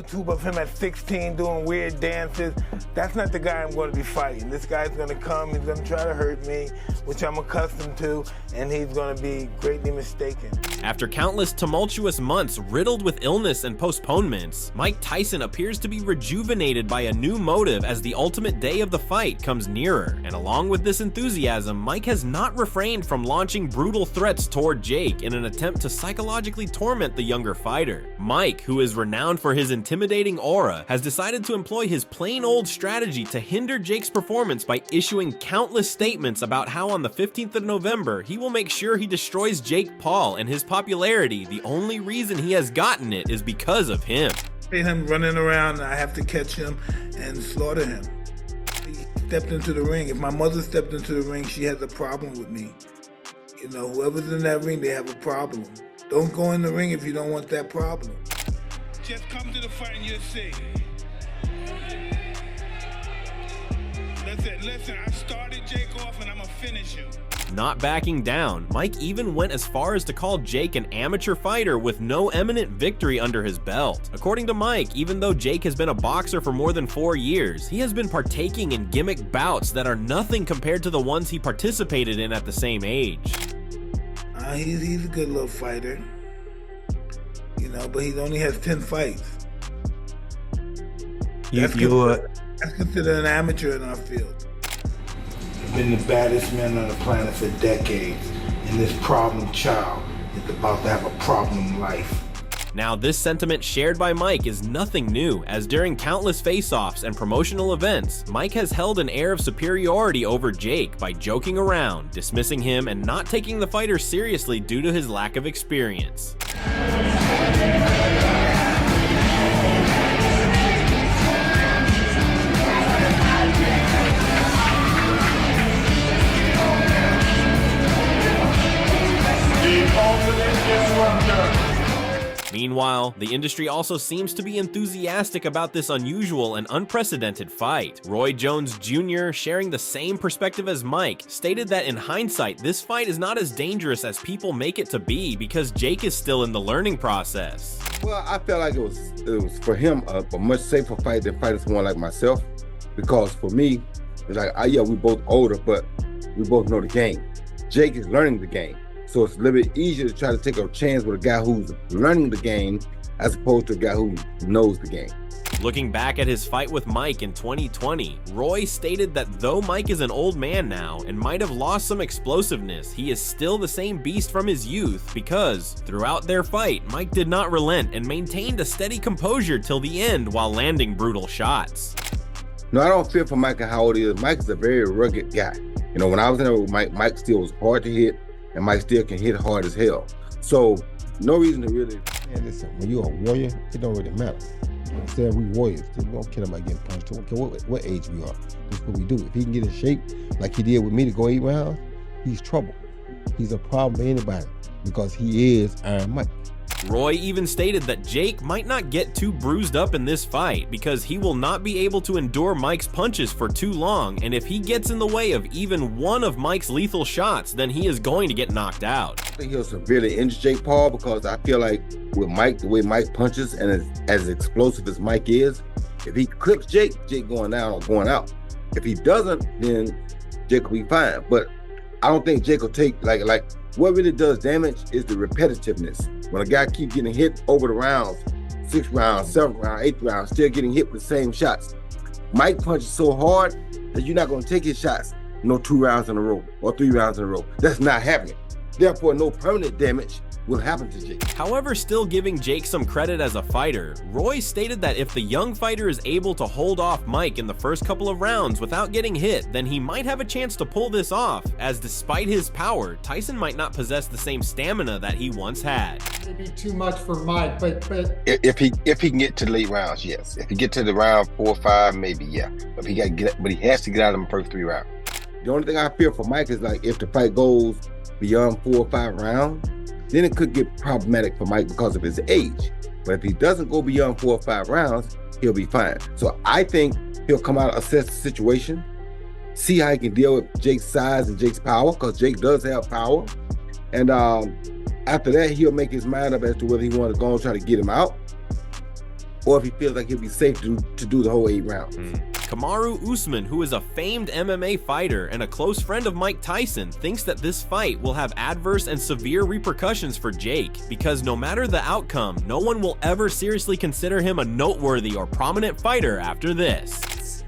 YouTube of him at 16 doing weird dances. That's not the guy I'm going to be fighting. This guy's going to come, he's going to try to hurt me, which I'm accustomed to, and he's going to be greatly mistaken. After countless tumultuous months riddled with illness and postponements, Mike Tyson appears to be rejuvenated by a new motive as the ultimate day of the fight comes nearer. And along with this enthusiasm, Mike has not refrained from launching brutal threats toward Jake in an attempt to psychologically torment the younger fighter. Mike, who is renowned for his intimidating aura, has decided to employ his plain old strategy to hinder Jake's performance by issuing countless statements about how on the 15th of November he will make sure he destroys Jake Paul, and his popularity, the only reason he has gotten it is because of him. Him running around, I have to catch him and slaughter him. He stepped into the ring. If my mother stepped into the ring, she has a problem with me. You know, whoever's in that ring, they have a problem. Don't go in the ring if you don't want that problem. Just come to the fight and you'll see. That's it. Listen, I started Jake off and I'm gonna finish you. Not backing down, Mike even went as far as to call Jake an amateur fighter with no eminent victory under his belt. According to Mike, even though Jake has been a boxer for more than 4 years, he has been partaking in gimmick bouts that are nothing compared to the ones he participated in at the same age. He's a good little fighter, you know, but he only has 10 fights. That's considered an amateur in our field. I've been the baddest man on the planet for decades, and this problem child is about to have a problem life. Now, this sentiment shared by Mike is nothing new, as during countless face-offs and promotional events, Mike has held an air of superiority over Jake by joking around, dismissing him, and not taking the fighter seriously due to his lack of experience. Meanwhile, the industry also seems to be enthusiastic about this unusual and unprecedented fight. Roy Jones Jr., sharing the same perspective as Mike, stated that in hindsight, this fight is not as dangerous as people make it to be because Jake is still in the learning process. Well, I felt like it was for him a much safer fight than fighting someone like myself, because for me, it's like, yeah, we both older, but we both know the game. Jake is learning the game. So it's a little bit easier to try to take a chance with a guy who's learning the game as opposed to a guy who knows the game. Looking back at his fight with Mike in 2020, Roy stated that though Mike is an old man now and might have lost some explosiveness, he is still the same beast from his youth because throughout their fight, Mike did not relent and maintained a steady composure till the end while landing brutal shots. No, I don't fear for Mike and how old he is. Mike is a very rugged guy. You know, when I was in there with Mike, Mike still was hard to hit, and Mike still can hit hard as hell. So, no reason to really... Man, listen, when you're a warrior, it don't really matter. Instead, we warriors. We don't care about getting punched. We don't care what age we are. That's what we do. If he can get in shape like he did with me to go 8 rounds, he's trouble. He's a problem for anybody because he is Iron Mike. Roy even stated that Jake might not get too bruised up in this fight because he will not be able to endure Mike's punches for too long, and if he gets in the way of even one of Mike's lethal shots, then he is going to get knocked out. I think he'll severely injure Jake Paul because I feel like with Mike, the way Mike punches and as explosive as Mike is, if he clips Jake, Jake going down or going out. If he doesn't, then Jake will be fine. But I don't think Jake will take, like what really does damage is the repetitiveness. When a guy keeps getting hit over the rounds, 6 rounds, 7 rounds, 8 rounds, still getting hit with the same shots. Mike punches so hard that you're not gonna take his shots, 2 rounds in a row or 3 rounds in a row. That's not happening. Therefore, no permanent damage will happen to Jake. However, still giving Jake some credit as a fighter, Roy stated that if the young fighter is able to hold off Mike in the first couple of rounds without getting hit, then he might have a chance to pull this off, as despite his power, Tyson might not possess the same stamina that he once had. Maybe too much for Mike, but if he can get to the late rounds, yes. If he get to the round 4 or 5, maybe yeah. But he has to get out of the first 3 rounds. The only thing I fear for Mike is like if the fight goes beyond 4 or 5 rounds, then it could get problematic for Mike because of his age. But if he doesn't go beyond 4 or 5 rounds, he'll be fine. So I think he'll come out, assess the situation, see how he can deal with Jake's size and Jake's power, because Jake does have power. And after that, he'll make his mind up as to whether he wants to go and try to get him out or if he feels like he'll be safe to do the whole 8 rounds. Kamaru Usman, who is a famed MMA fighter and a close friend of Mike Tyson, thinks that this fight will have adverse and severe repercussions for Jake, because no matter the outcome, no one will ever seriously consider him a noteworthy or prominent fighter after this.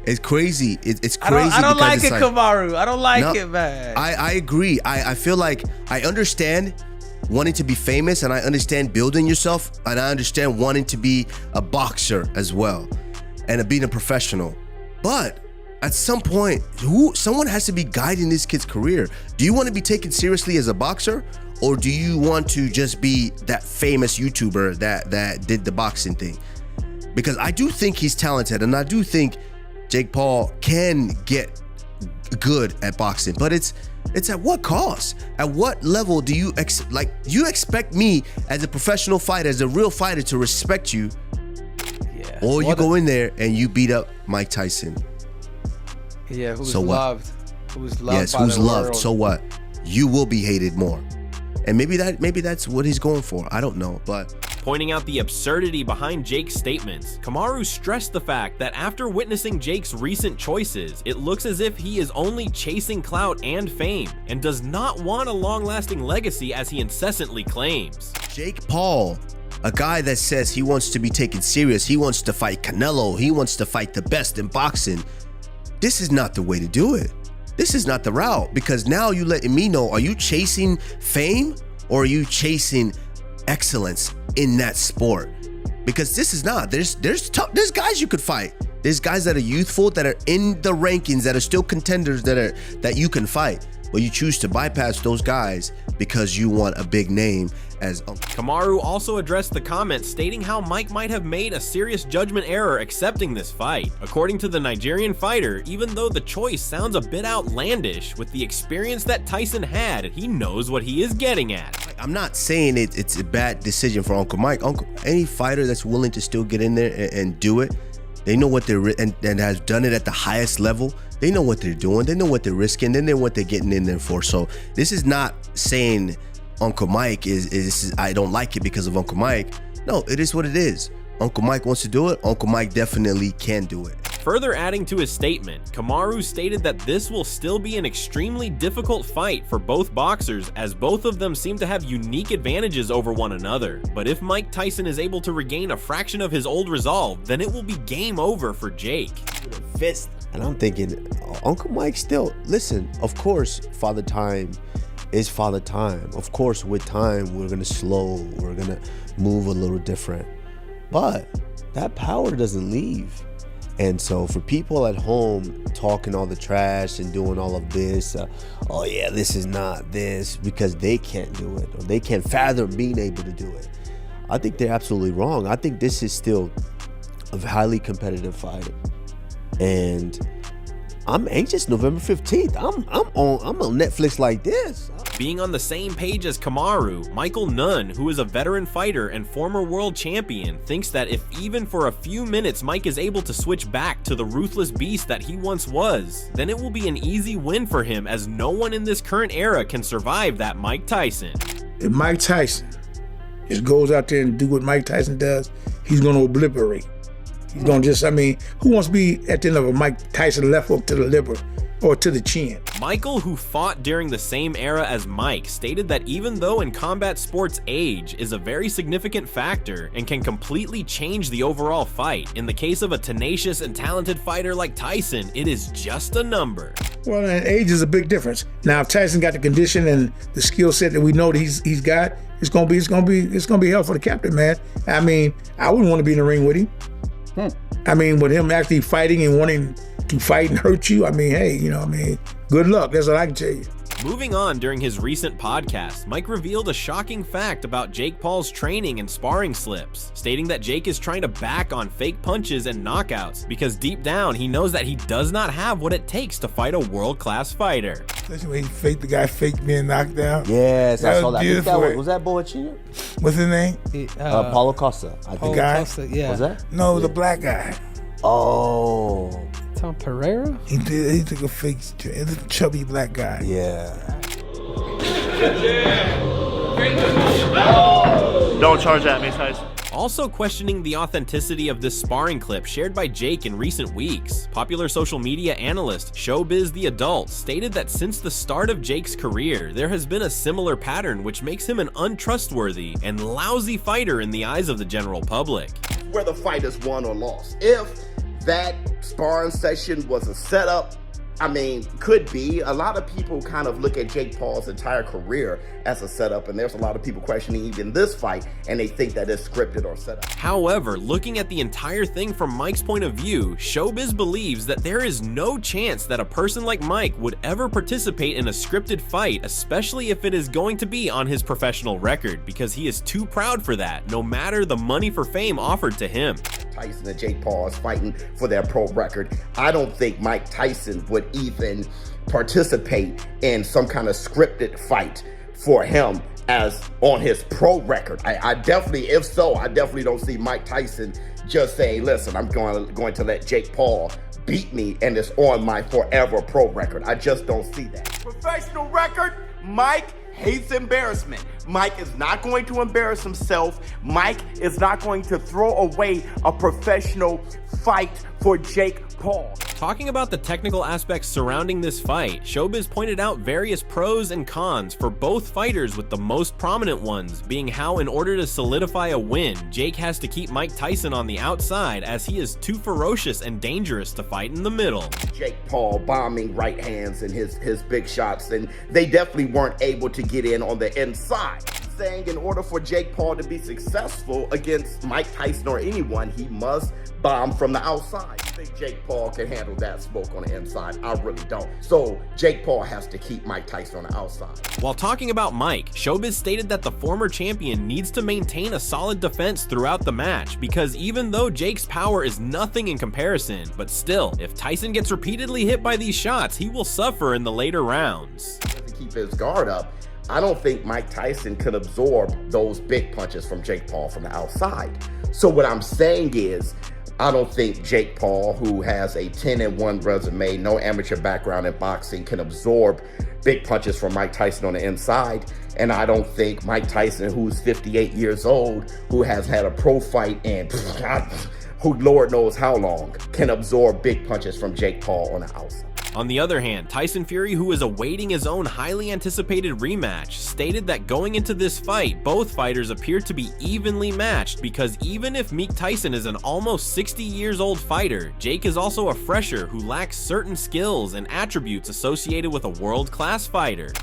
It's crazy. It's crazy. I don't like it, Kamaru. I don't like it, man. I agree. I feel like I understand wanting to be famous, and I understand building yourself, and I understand wanting to be a boxer as well, and being a professional. But at some point, someone has to be guiding this kid's career. Do you want to be taken seriously as a boxer, or do you want to just be that famous YouTuber that did the boxing thing? Because I do think he's talented, and I do think Jake Paul can get good at boxing, but it's at what cost? At what level do you you expect me as a professional fighter, as a real fighter, to respect you? Yeah. Or you go in there and you beat up Mike Tyson. Yeah, who's So what? loved. Who's loved Yes, by who's the loved. world. So what? You will be hated more. And maybe that's what he's going for. I don't know, but Pointing out the absurdity behind Jake's statements, Kamaru stressed the fact that after witnessing Jake's recent choices, it looks as if he is only chasing clout and fame, and does not want a long-lasting legacy as he incessantly claims. Jake Paul, a guy that says he wants to be taken serious, he wants to fight Canelo, he wants to fight the best in boxing, this is not the way to do it. This is not the route, because now you letting me know, are you chasing fame or are you chasing excellence in that sport? Because this is not, there's guys you could fight. There's guys that are youthful, that are in the rankings, that are still contenders, that you can fight. But you choose to bypass those guys because you want a big name as Kamaru also addressed the comments stating how Mike might have made a serious judgment error accepting this fight. According to the Nigerian fighter, even though the choice sounds a bit outlandish, with the experience that Tyson had, he knows what he is getting at. I'm not saying it's a bad decision for Uncle Mike. Any fighter that's willing to still get in there and do it, they know what they're and has done it at the highest level. They know what they're doing. They know what they're risking. They know what they're getting in there for. So this is not saying Uncle Mike is I don't like it because of Uncle Mike. No, it is what it is. Uncle Mike wants to do it. Uncle Mike definitely can do it. Further adding to his statement, Kamaru stated that this will still be an extremely difficult fight for both boxers, as both of them seem to have unique advantages over one another. But if Mike Tyson is able to regain a fraction of his old resolve, then it will be game over for Jake. Fist. And I'm thinking, Uncle Mike still, listen, of course, Father Time is Father Time. Of course, with time, we're gonna slow, we're gonna move a little different. But that power doesn't leave. And so for people at home talking all the trash and doing all of this, oh yeah, this is not this, because they can't do it, or they can't fathom being able to do it, I think they're absolutely wrong. I think this is still a highly competitive fight. And I'm anxious. November 15th. I'm on Netflix like this. Being on the same page as Kamaru, Michael Nunn, who is a veteran fighter and former world champion, thinks that if even for a few minutes Mike is able to switch back to the ruthless beast that he once was, then it will be an easy win for him, as no one in this current era can survive that Mike Tyson. If Mike Tyson just goes out there and do what Mike Tyson does, he's going to obliterate. He's going to just, who wants to be at the end of a Mike Tyson left hook to the liver or to the chin? Michael, who fought during the same era as Mike, stated that even though in combat sports age is a very significant factor and can completely change the overall fight, in the case of a tenacious and talented fighter like Tyson, it is just a number. Well, and age is a big difference. Now, if Tyson got the condition and the skill set that we know that he's got, it's gonna be hell for the captain, man. I wouldn't want to be in the ring with him. With him actually fighting and wanting to fight and hurt you, good luck. That's all I can tell you. Moving on, during his recent podcast, Mike revealed a shocking fact about Jake Paul's training and sparring slips, stating that Jake is trying to back on fake punches and knockouts because deep down he knows that he does not have what it takes to fight a world-class fighter. Especially when the guy faked being knocked down. Yes, I saw that. Beautiful. Was that Boachino? What's his name? Paulo Costa. I think. guy? Costa, yeah. Was that? No, the black guy. Oh. Tom Pereira? He took a fake, it's a chubby black guy. Yeah. Don't charge at me, Tyson. Also questioning the authenticity of this sparring clip shared by Jake in recent weeks, popular social media analyst Showbiz the Adult stated that since the start of Jake's career, there has been a similar pattern which makes him an untrustworthy and lousy fighter in the eyes of the general public. Where the fight is won or lost. If that sparring session was a setup, I mean, could be. A lot of people kind of look at Jake Paul's entire career as a setup, and there's a lot of people questioning even this fight, and they think that it's scripted or set up. However, looking at the entire thing from Mike's point of view, Showbiz believes that there is no chance that a person like Mike would ever participate in a scripted fight, especially if it is going to be on his professional record, because he is too proud for that, no matter the money for fame offered to him. Tyson and Jake Paul is fighting for their pro record. I don't think Mike Tyson would even participate in some kind of scripted fight for him as on his pro record. I definitely, if so, I definitely don't see Mike Tyson just saying, listen, I'm going to let Jake Paul beat me and it's on my forever pro record. I just don't see that. Professional record, Mike hates embarrassment. Mike is not going to embarrass himself. Mike is not going to throw away a professional fight for Jake Paul. Talking about the technical aspects surrounding this fight, Showbiz pointed out various pros and cons for both fighters, with the most prominent ones being how, in order to solidify a win, Jake has to keep Mike Tyson on the outside as he is too ferocious and dangerous to fight in the middle. Jake Paul bombing right hands and his big shots, and they definitely weren't able to get in on the inside. Saying in order for Jake Paul to be successful against Mike Tyson or anyone, he must bomb from the outside. I think Jake Paul can handle that smoke on the inside. I really don't. So Jake Paul has to keep Mike Tyson on the outside. While talking about Mike, Showbiz stated that the former champion needs to maintain a solid defense throughout the match, because even though Jake's power is nothing in comparison, but still, if Tyson gets repeatedly hit by these shots, he will suffer in the later rounds. To keep his guard up, I don't think Mike Tyson could absorb those big punches from Jake Paul from the outside. So what I'm saying is, I don't think Jake Paul, who has a 10-1 resume, no amateur background in boxing, can absorb big punches from Mike Tyson on the inside. And I don't think Mike Tyson, who's 58 years old, who has had a pro fight and who Lord knows how long, can absorb big punches from Jake Paul on the outside. On the other hand, Tyson Fury, who is awaiting his own highly anticipated rematch, stated that going into this fight, both fighters appear to be evenly matched, because even if Mike Tyson is an almost 60 years old fighter, Jake is also a fresher who lacks certain skills and attributes associated with a world-class fighter.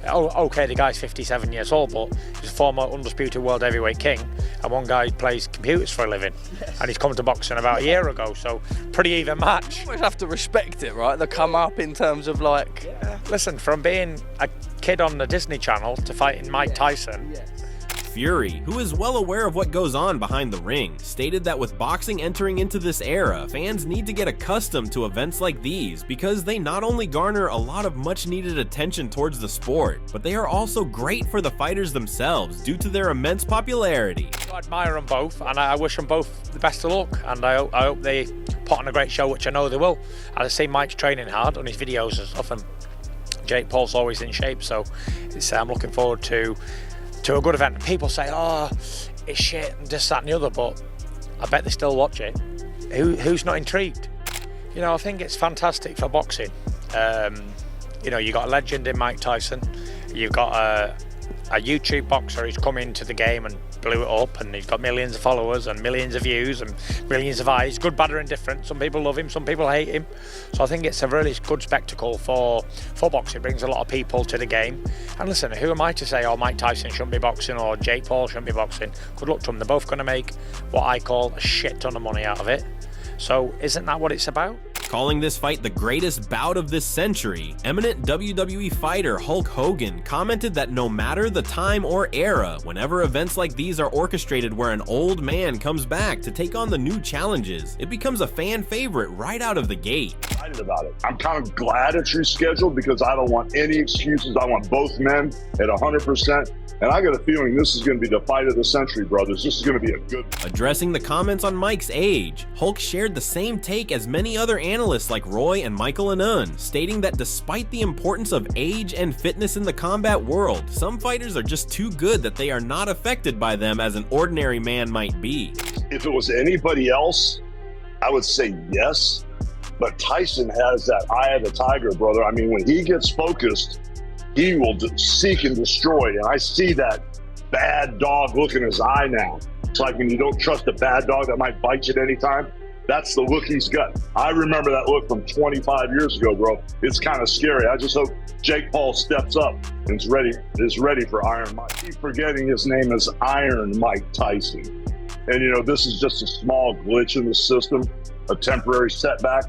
Okay, the guy's 57 years old, but he's a former undisputed world heavyweight king, and one guy plays computers for a living, and he's come to boxing about a year ago, so pretty even match. You always have to respect it, right? They come up in terms of like... Yeah. Listen, from being a kid on the Disney Channel to fighting Mike Tyson... Fury, who is well aware of what goes on behind the ring, stated that with boxing entering into this era, fans need to get accustomed to events like these, because they not only garner a lot of much needed attention towards the sport, but they are also great for the fighters themselves due to their immense popularity. I admire them both, and I wish them both the best of luck, and I hope they put on a great show, which I know they will. I've seen Mike's training hard on his videos and stuff, and Jake Paul's always in shape, so I'm looking forward to a good event. People say, oh, it's shit and this, that and the other, but I bet they still watch it. Who's not intrigued? You know, I think it's fantastic for boxing. You know, you got a legend in Mike Tyson. You've got a YouTube boxer who's come into the game and blew it up, and he's got millions of followers and millions of views and millions of eyes, good, bad or indifferent. Some people love him, some people hate him. So I think it's a really good spectacle for boxing. It brings a lot of people to the game. And listen, who am I to say, oh, Mike Tyson shouldn't be boxing or Jake Paul shouldn't be boxing? Good luck to them. They're both going to make what I call a shit ton of money out of it. So isn't that what it's about? Calling this fight the greatest bout of this century, eminent WWE fighter Hulk Hogan commented that no matter the time or era, whenever events like these are orchestrated where an old man comes back to take on the new challenges, it becomes a fan favorite right out of the gate. excited about it. I'm kind of glad it's rescheduled because I don't want any excuses. I want both men at 100%. And I got a feeling this is going to be the fight of the century, brothers. This is going to be a good one. Addressing the comments on Mike's age, Hulk shared the same take as many other analysts like Roy and Michael Anun, stating that despite the importance of age and fitness in the combat world, some fighters are just too good that they are not affected by them as an ordinary man might be. If it was anybody else, I would say yes. But Tyson has that eye of the tiger, brother. I mean, when he gets focused, he will seek and destroy. And I see that bad dog look in his eye now. It's like when you don't trust a bad dog that might bite you at any time. That's the look he's got. I remember that look from 25 years ago, bro. It's kind of scary. I just hope Jake Paul steps up and is ready for Iron Mike. I keep forgetting his name is Iron Mike Tyson. And, you know, this is just a small glitch in the system, a temporary setback.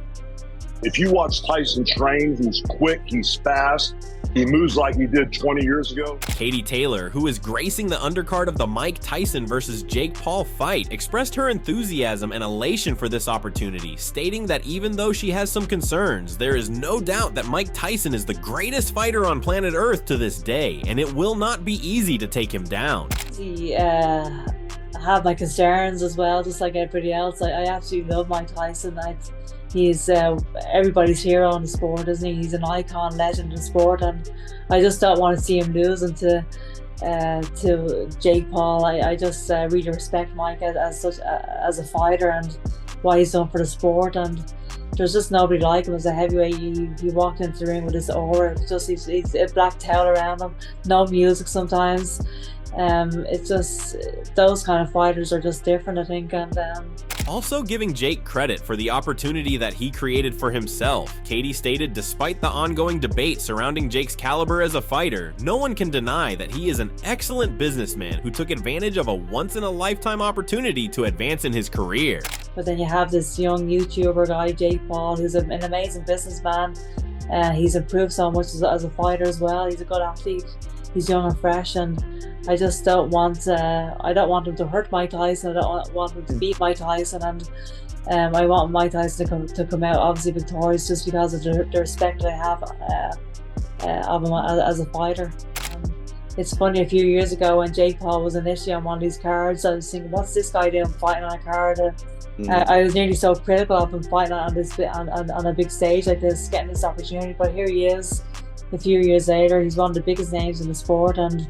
If you watch Tyson train, he's quick, he's fast, he moves like he did 20 years ago. Katie Taylor, who is gracing the undercard of the Mike Tyson versus Jake Paul fight, expressed her enthusiasm and elation for this opportunity, stating that even though she has some concerns, there is no doubt that Mike Tyson is the greatest fighter on planet Earth to this day, and it will not be easy to take him down. I have my concerns as well, just like everybody else. I absolutely love Mike Tyson. He's everybody's hero in the sport, isn't he? He's an icon, legend in the sport, and I just don't want to see him losing to Jake Paul. I just really respect Mike as a fighter and what he's done for the sport. And there's just nobody like him as a heavyweight. He walked into the ring with his aura. He's a black towel around him. No music sometimes. It's just those kind of fighters are just different, I think. And also giving Jake credit for the opportunity that he created for himself, Katie stated despite the ongoing debate surrounding Jake's caliber as a fighter, no one can deny that he is an excellent businessman who took advantage of a once-in-a-lifetime opportunity to advance in his career. But then you have this young YouTuber guy, Jake Paul, who's an amazing businessman. He's improved so much as a fighter as well. He's a good athlete. He's young and fresh, and I just don't want him to hurt Mike Tyson. I don't want him to beat Mike Tyson, and I want Mike Tyson to come out obviously victorious just because of the respect that I have of him as a fighter. It's funny, a few years ago when Jake Paul was initially on one of these cards, I was thinking, what's this guy doing fighting on a card? I was nearly so critical of him fighting on a big stage like this, getting this opportunity, but here he is. A few years later, he's one of the biggest names in the sport, and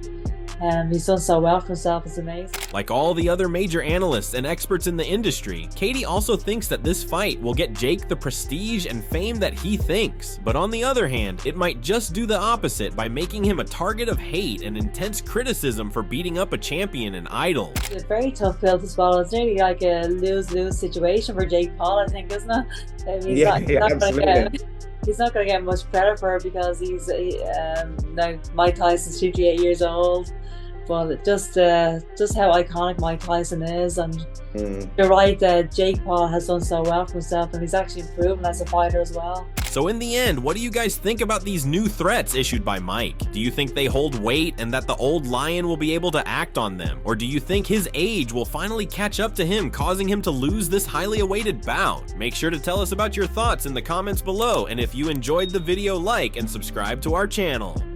he's done so well for himself. It's amazing. Like all the other major analysts and experts in the industry, Katie also thinks that this fight will get Jake the prestige and fame that he thinks. But on the other hand, it might just do the opposite by making him a target of hate and intense criticism for beating up a champion and idol. It's a very tough pill to swallow. It's nearly like a lose-lose situation for Jake Paul, I think, isn't it? I mean, he's not going to get much credit for it because now Mike Tyson's 58 years old. But just how iconic Mike Tyson is, and you're right that Jake Paul has done so well for himself, and he's actually improving as a fighter as well. So in the end, what do you guys think about these new threats issued by Mike? Do you think they hold weight and that the old lion will be able to act on them? Or do you think his age will finally catch up to him, causing him to lose this highly awaited bout? Make sure to tell us about your thoughts in the comments below, and if you enjoyed the video, like and subscribe to our channel.